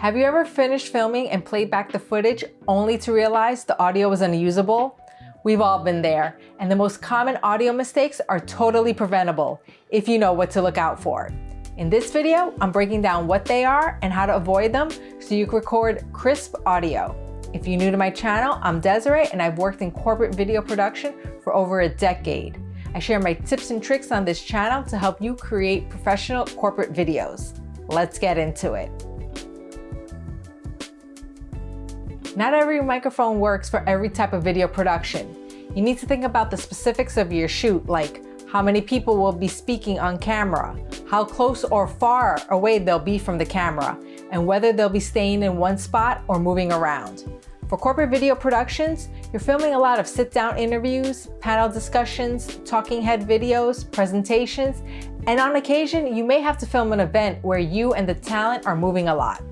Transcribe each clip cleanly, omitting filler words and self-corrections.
Have you ever finished filming and played back the footage only to realize the audio was unusable? We've all been there, and the most common audio mistakes are totally preventable if you know what to look out for. In this video, I'm breaking down what they are and how to avoid them so you can record crisp audio. If you're new to my channel, I'm Desiree and I've worked in corporate video production for over a decade. I share my tips and tricks on this channel to help you create professional corporate videos. Let's get into it. Not every microphone works for every type of video production. You need to think about the specifics of your shoot, like how many people will be speaking on camera, how close or far away they'll be from the camera, and whether they'll be staying in one spot or moving around. For corporate video productions, you're filming a lot of sit-down interviews, panel discussions, talking head videos, presentations, and on occasion, you may have to film an event where you and the talent are moving a lot.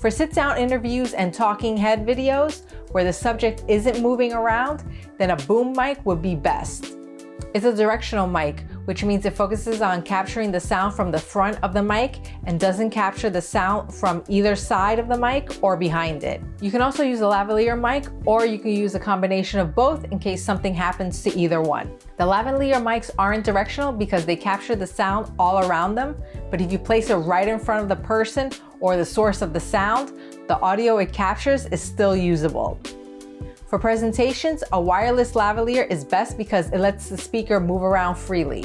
For sit-down interviews and talking head videos, where the subject isn't moving around, then a boom mic would be best. It's a directional mic, which means it focuses on capturing the sound from the front of the mic and doesn't capture the sound from either side of the mic or behind it. You can also use a lavalier mic, or you can use a combination of both in case something happens to either one. The lavalier mics aren't directional because they capture the sound all around them, but if you place it right in front of the person or the source of the sound, the audio it captures is still usable. For presentations, a wireless lavalier is best because it lets the speaker move around freely.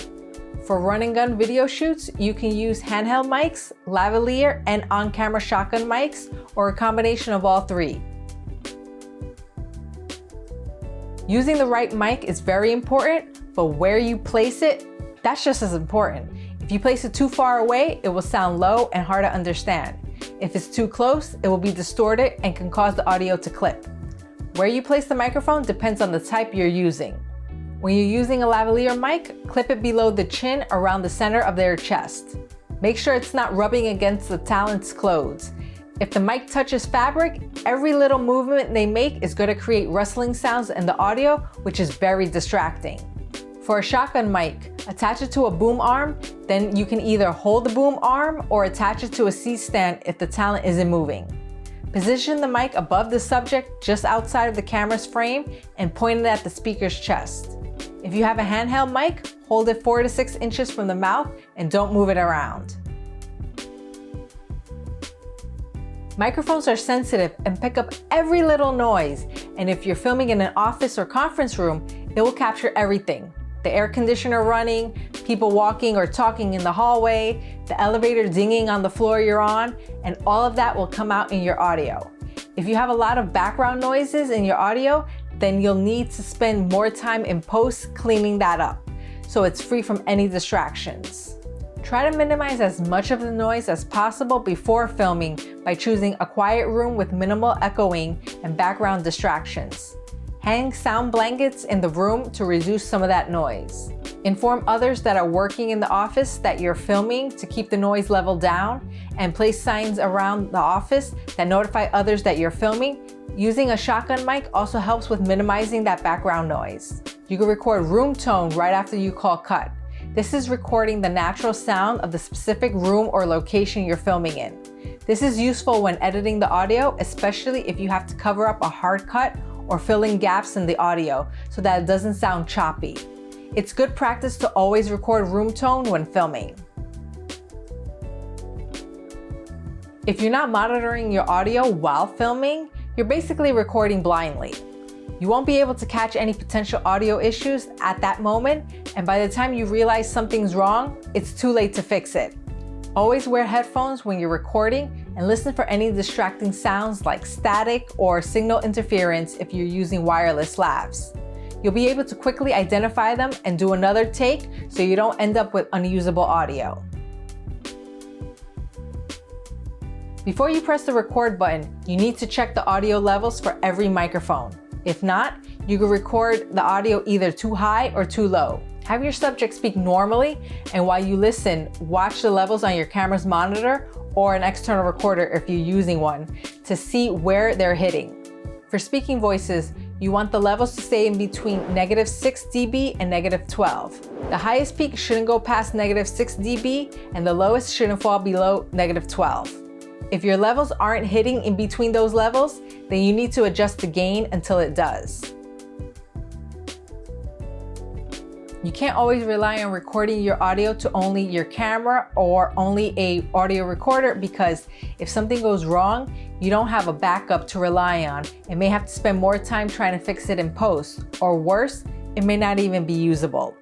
For run and gun video shoots, you can use handheld mics, lavalier, and on-camera shotgun mics, or a combination of all three. Using the right mic is very important, but where you place it, that's just as important. If you place it too far away, it will sound low and hard to understand. If it's too close, it will be distorted and can cause the audio to clip. Where you place the microphone depends on the type you're using. When you're using a lavalier mic, clip it below the chin around the center of their chest. Make sure it's not rubbing against the talent's clothes. If the mic touches fabric, every little movement they make is going to create rustling sounds in the audio, which is very distracting. For a shotgun mic, attach it to a boom arm, then you can either hold the boom arm or attach it to a C-stand if the talent isn't moving. Position the mic above the subject just outside of the camera's frame and point it at the speaker's chest. If you have a handheld mic, hold it 4 to 6 inches from the mouth and don't move it around. Microphones are sensitive and pick up every little noise, and if you're filming in an office or conference room, it will capture everything. The air conditioner running, people walking or talking in the hallway, the elevator dinging on the floor you're on, and all of that will come out in your audio. If you have a lot of background noises in your audio, then you'll need to spend more time in post cleaning that up, so it's free from any distractions. Try to minimize as much of the noise as possible before filming by choosing a quiet room with minimal echoing and background distractions. Hang sound blankets in the room to reduce some of that noise. Inform others that are working in the office that you're filming to keep the noise level down, and place signs around the office that notify others that you're filming. Using a shotgun mic also helps with minimizing that background noise. You can record room tone right after you call cut. This is recording the natural sound of the specific room or location you're filming in. This is useful when editing the audio, especially if you have to cover up a hard cut or fill in gaps in the audio so that it doesn't sound choppy. It's good practice to always record room tone when filming. If you're not monitoring your audio while filming, you're basically recording blindly. You won't be able to catch any potential audio issues at that moment, and by the time you realize something's wrong, it's too late to fix it. Always wear headphones when you're recording and listen for any distracting sounds like static or signal interference if you're using wireless lavs. You'll be able to quickly identify them and do another take so you don't end up with unusable audio. Before you press the record button, you need to check the audio levels for every microphone. If not, you can record the audio either too high or too low. Have your subject speak normally, and while you listen, watch the levels on your camera's monitor or an external recorder if you're using one to see where they're hitting. For speaking voices, you want the levels to stay in between -6 dB and -12. The highest peak shouldn't go past -6 dB and the lowest shouldn't fall below -12. If your levels aren't hitting in between those levels, then you need to adjust the gain until it does. You can't always rely on recording your audio to only your camera or only an audio recorder, because if something goes wrong, you don't have a backup to rely on and may have to spend more time trying to fix it in post, or worse, it may not even be usable.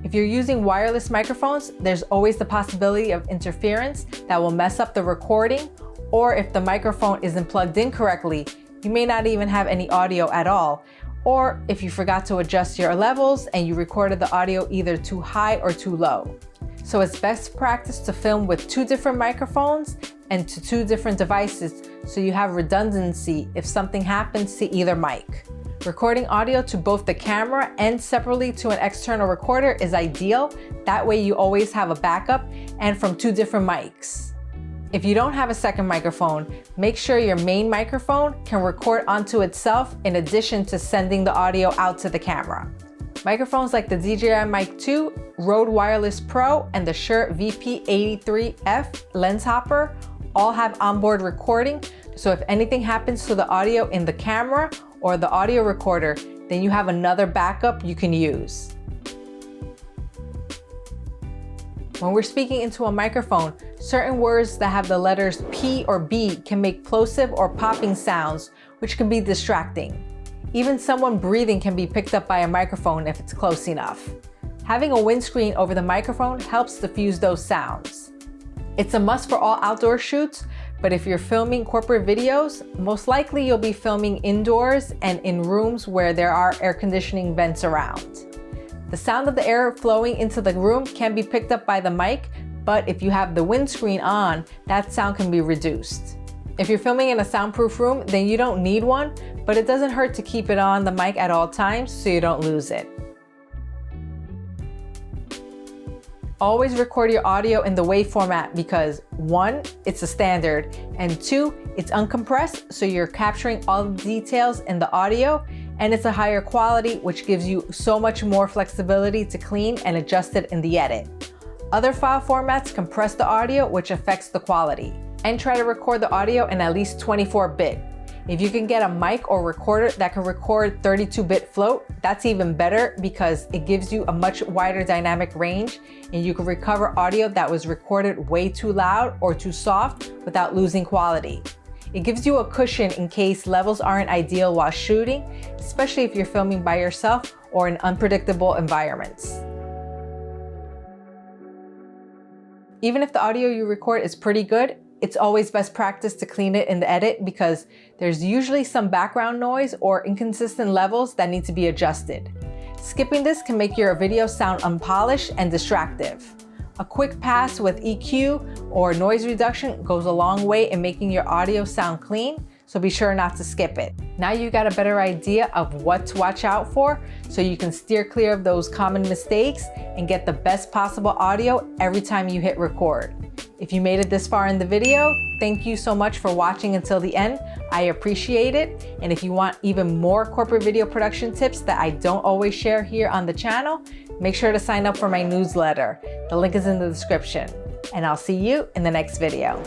If you're using wireless microphones, there's always the possibility of interference that will mess up the recording, or if the microphone isn't plugged in correctly, you may not even have any audio at all. Or if you forgot to adjust your levels and you recorded the audio either too high or too low. So it's best practice to film with 2 different microphones and to 2 different devices so you have redundancy if something happens to either mic. Recording audio to both the camera and separately to an external recorder is ideal. That way you always have a backup and from 2 different mics. If you don't have a second microphone, make sure your main microphone can record onto itself in addition to sending the audio out to the camera. Microphones like the DJI Mic 2, Rode Wireless Pro, and the Shure VP83F lens hopper all have onboard recording, so if anything happens to the audio in the camera or the audio recorder, then you have another backup you can use. When we're speaking into a microphone, certain words that have the letters P or B can make plosive or popping sounds, which can be distracting. Even someone breathing can be picked up by a microphone if it's close enough. Having a windscreen over the microphone helps diffuse those sounds. It's a must for all outdoor shoots, but if you're filming corporate videos, most likely you'll be filming indoors and in rooms where there are air conditioning vents around. The sound of the air flowing into the room can be picked up by the mic, but if you have the windscreen on, that sound can be reduced. If you're filming in a soundproof room, then you don't need one, but it doesn't hurt to keep it on the mic at all times so you don't lose it. Always record your audio in the WAV format because 1, it's a standard, and 2, it's uncompressed, so you're capturing all the details in the audio, and it's a higher quality, which gives you so much more flexibility to clean and adjust it in the edit. Other file formats compress the audio, which affects the quality. And try to record the audio in at least 24-bit. If you can get a mic or recorder that can record 32-bit float, that's even better because it gives you a much wider dynamic range and you can recover audio that was recorded way too loud or too soft without losing quality. It gives you a cushion in case levels aren't ideal while shooting, especially if you're filming by yourself or in unpredictable environments. Even if the audio you record is pretty good, it's always best practice to clean it in the edit because there's usually some background noise or inconsistent levels that need to be adjusted. Skipping this can make your video sound unpolished and distractive. A quick pass with EQ or noise reduction goes a long way in making your audio sound clean, so be sure not to skip it. Now you got a better idea of what to watch out for, so you can steer clear of those common mistakes and get the best possible audio every time you hit record. If you made it this far in the video, thank you so much for watching until the end. I appreciate it. And if you want even more corporate video production tips that I don't always share here on the channel, make sure to sign up for my newsletter. The link is in the description. And I'll see you in the next video.